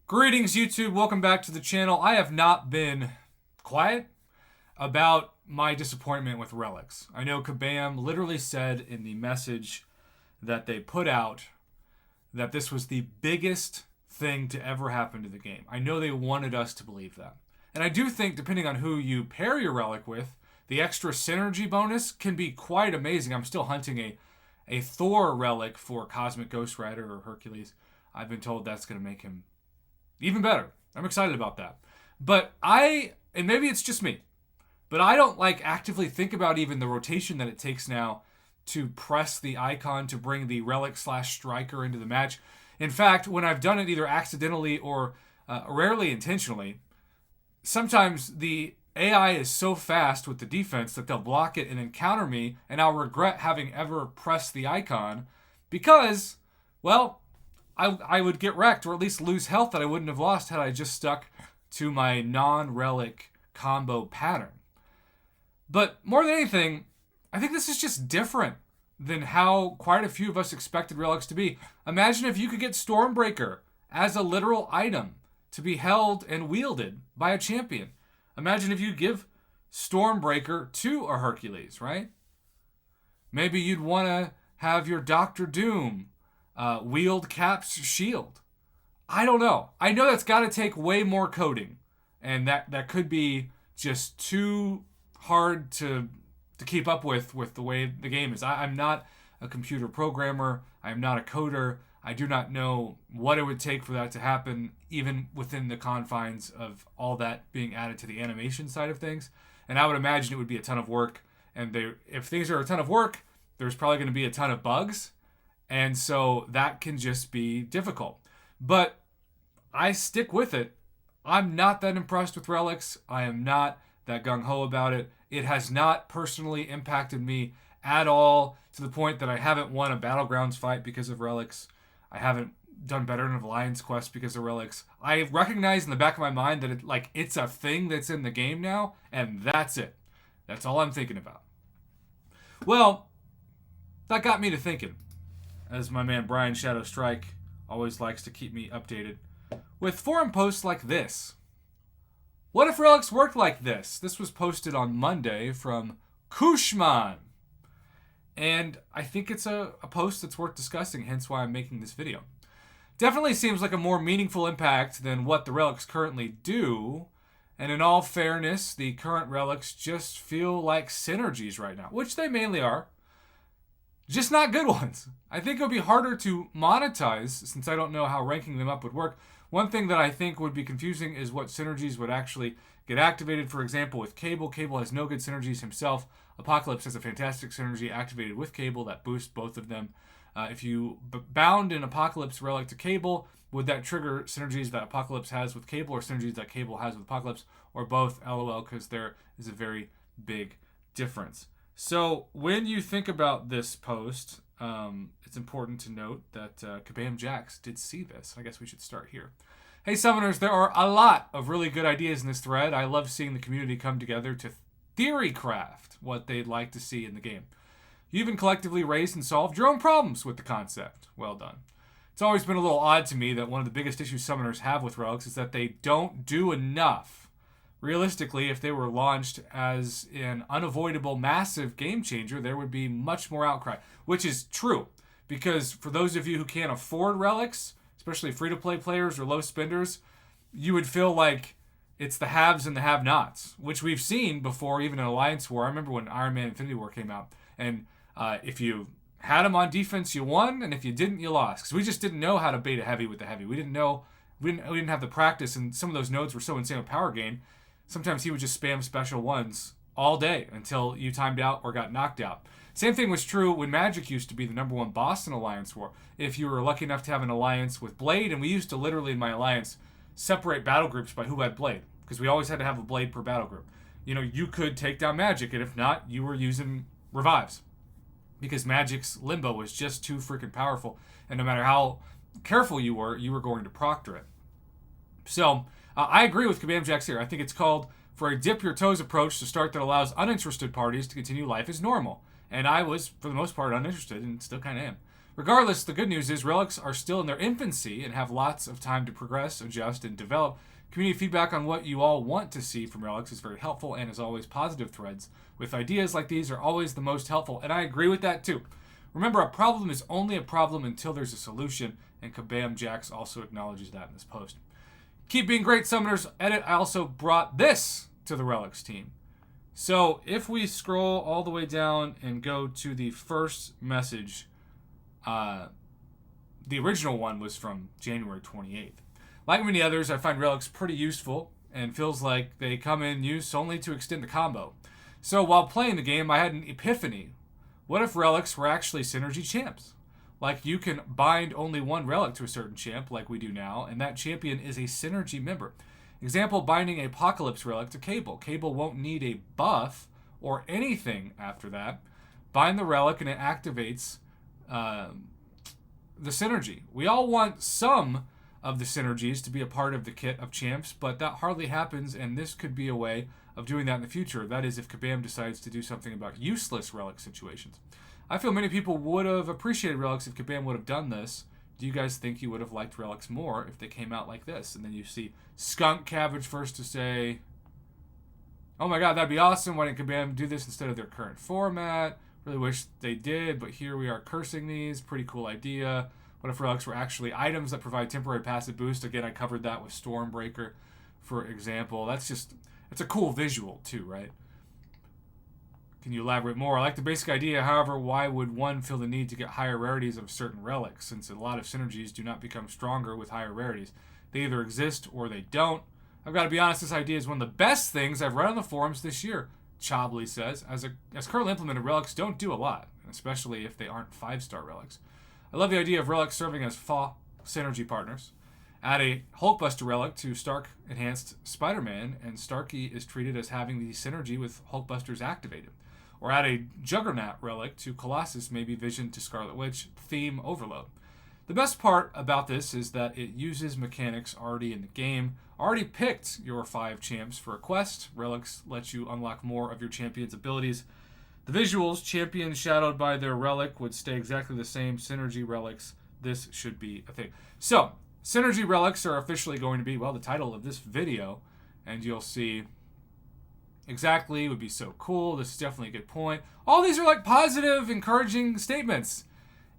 Greetings, YouTube. Welcome back to the channel. I have not been quiet about my disappointment with Relics. I know Kabam literally said in the message that they put out that this was the biggest thing to ever happen to the game. I know they wanted us to believe that. And I do think, depending on who you pair your Relic with, the extra synergy bonus can be quite amazing. I'm still hunting a Thor Relic for Cosmic Ghost Rider or Hercules. I've been told that's going to make him even better. I'm excited about that. But and maybe it's just me, but I don't actively think about even the rotation that it takes now to press the icon to bring the relic / striker into the match. In fact, when I've done it either accidentally or rarely intentionally, sometimes the AI is so fast with the defense that they'll block it and then counter me, and I'll regret having ever pressed the icon because, well, I would get wrecked or at least lose health that I wouldn't have lost had I just stuck to my non-relic combo pattern. But more than anything, I think this is just different than how quite a few of us expected relics to be. Imagine if you could get Stormbreaker as a literal item to be held and wielded by a champion. Imagine if you give Stormbreaker to a Hercules, right? Maybe you'd want to have your Doctor Doom wield Cap's shield. I don't know. I know that's got to take way more coding, and that could be just too hard to keep up with the way the game is. I'm not a computer programmer. I'm not a coder. I do not know what it would take for that to happen, even within the confines of all that being added to the animation side of things. And I would imagine it would be a ton of work. And if things are a ton of work, there's probably going to be a ton of bugs. And so that can just be difficult. But I stick with it. I'm not that impressed with Relics. I am not that gung-ho about it. It has not personally impacted me at all to the point that I haven't won a Battlegrounds fight because of Relics. I haven't done better in an Alliance quest because of Relics. I recognize in the back of my mind that it's a thing that's in the game now, and that's it. That's all I'm thinking about. Well, that got me to thinking, as my man Brian Shadow Strike always likes to keep me updated with forum posts like this. What if Relics worked like this? This was posted on Monday from Kushman. And I think it's a post that's worth discussing, hence why I'm making this video. Definitely seems like a more meaningful impact than what the Relics currently do. And in all fairness, the current Relics just feel like synergies right now, which they mainly are. Just not good ones. I think it would be harder to monetize since I don't know how ranking them up would work. One thing that I think would be confusing is what synergies would actually get activated. For example, with Cable. Cable has no good synergies himself. Apocalypse has a fantastic synergy activated with Cable that boosts both of them. If you bound an Apocalypse relic to Cable, would that trigger synergies that Apocalypse has with Cable or synergies that Cable has with Apocalypse, or both? LOL, because there is a very big difference. So when you think about this post, it's important to note that Kabam Jax did see this. I guess we should start here. Hey, Summoners, there are a lot of really good ideas in this thread. I love seeing the community come together to theory craft what they'd like to see in the game. You even collectively raised and solved your own problems with the concept. Well done. It's always been a little odd to me that one of the biggest issues Summoners have with Relics is that they don't do enough. Realistically, if they were launched as an unavoidable, massive game changer, there would be much more outcry, which is true. Because for those of you who can't afford Relics, especially free-to-play players or low spenders, you would feel like it's the haves and the have-nots, which we've seen before, even in Alliance War. I remember when Iron Man Infinity War came out, and if you had them on defense, you won, and if you didn't, you lost. Because we just didn't know how to bait a heavy with the heavy. We didn't have the practice, and some of those nodes were so insane with power gain. Sometimes he would just spam special ones all day until you timed out or got knocked out. Same thing was true when Magic used to be the #1 boss in Alliance War. If you were lucky enough to have an alliance with Blade, and we used to literally in my alliance separate battle groups by who had Blade, because we always had to have a Blade per battle group. You could take down Magic, and if not, you were using revives. Because Magic's Limbo was just too freaking powerful, and no matter how careful you were going to proctor it. So, I agree with Kabam Jax here. I think it's called for a dip-your-toes approach to start that allows uninterested parties to continue life as normal. And I was, for the most part, uninterested, and still kind of am. Regardless, the good news is Relics are still in their infancy and have lots of time to progress, adjust, and develop. Community feedback on what you all want to see from Relics is very helpful, and as always, positive threads with ideas like these are always the most helpful, and I agree with that too. Remember, a problem is only a problem until there's a solution, and Kabam Jax also acknowledges that in this post. Keep being great, Summoners. Edit, I also brought this to the Relics team. So if we scroll all the way down and go to the first message, the original one was from January 28th. Like many others, I find Relics pretty useful and feels like they come in use only to extend the combo. So while playing the game, I had an epiphany. What if Relics were actually synergy champs? Like you can bind only one relic to a certain champ, like we do now, and that champion is a synergy member. Example, binding a Apocalypse relic to Cable. Cable won't need a buff or anything after that. Bind the relic and it activates the synergy. We all want some of the synergies to be a part of the kit of champs, but that hardly happens, and this could be a way of doing that in the future. That is, if Kabam decides to do something about useless relic situations. I feel many people would have appreciated Relics if Kabam would have done this. Do you guys think you would have liked Relics more if they came out like this? And then you see Skunk Cabbage first to say, oh my god, that'd be awesome. Why didn't Kabam do this instead of their current format? Really wish they did, but here we are cursing these. Pretty cool idea. What if Relics were actually items that provide temporary passive boost? Again, I covered that with Stormbreaker, for example. It's a cool visual too, right? Can you elaborate more? I like the basic idea. However, why would one feel the need to get higher rarities of certain relics, since a lot of synergies do not become stronger with higher rarities? They either exist or they don't. I've got to be honest, this idea is one of the best things I've read on the forums this year, Chobley says. As currently implemented, relics don't do a lot, especially if they aren't 5-star relics. I love the idea of relics serving as synergy partners. Add a Hulkbuster relic to Stark Enhanced Spider-Man, and Starky is treated as having the synergy with Hulkbusters activated. Or add a Juggernaut relic to Colossus, maybe Vision to Scarlet Witch, theme overload. The best part about this is that it uses mechanics already in the game. Already picked your 5 champs for a quest. Relics let you unlock more of your champion's abilities. The visuals, champions shadowed by their relic, would stay exactly the same. Synergy relics, this should be a thing. So, synergy relics are officially going to be, well, the title of this video, and you'll see exactly, would be so cool. This is definitely a good point. All these are like positive, encouraging statements.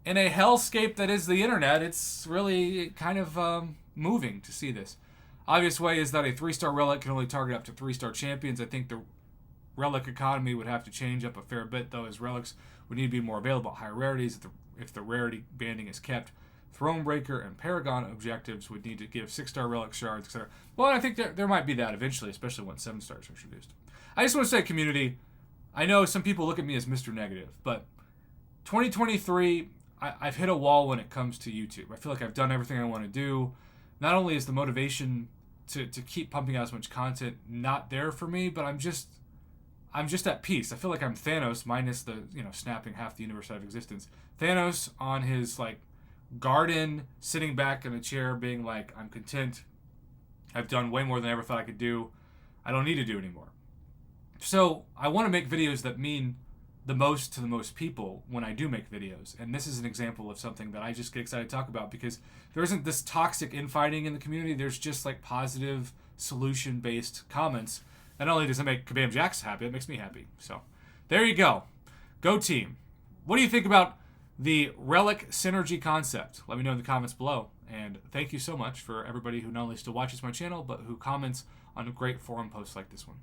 In a hellscape that is the internet, it's really kind of moving to see this. Obvious way is that a 3-star relic can only target up to 3-star champions. I think the relic economy would have to change up a fair bit, though, as relics would need to be more available at higher rarities if the rarity banding is kept. Thronebreaker and Paragon objectives would need to give 6-star relic shards, etc. Well, I think there might be that eventually, especially once 7 stars are introduced. I just want to say, community, I know some people look at me as Mr. Negative, but 2023, I've hit a wall when it comes to YouTube. I feel like I've done everything I want to do. Not only is the motivation to keep pumping out as much content not there for me, but I'm just at peace. I feel like I'm Thanos minus the, snapping half the universe out of existence. Thanos on his, garden, sitting back in a chair, being like, I'm content. I've done way more than I ever thought I could do. I don't need to do anymore. So I want to make videos that mean the most to the most people when I do make videos. And this is an example of something that I just get excited to talk about, because there isn't this toxic infighting in the community. There's just positive solution-based comments. Not only does it make Kabam Jax happy, it makes me happy. So there you go. Go team. What do you think about the relic synergy concept? Let me know in the comments below. And thank you so much for everybody who not only still watches my channel, but who comments on great forum posts like this one.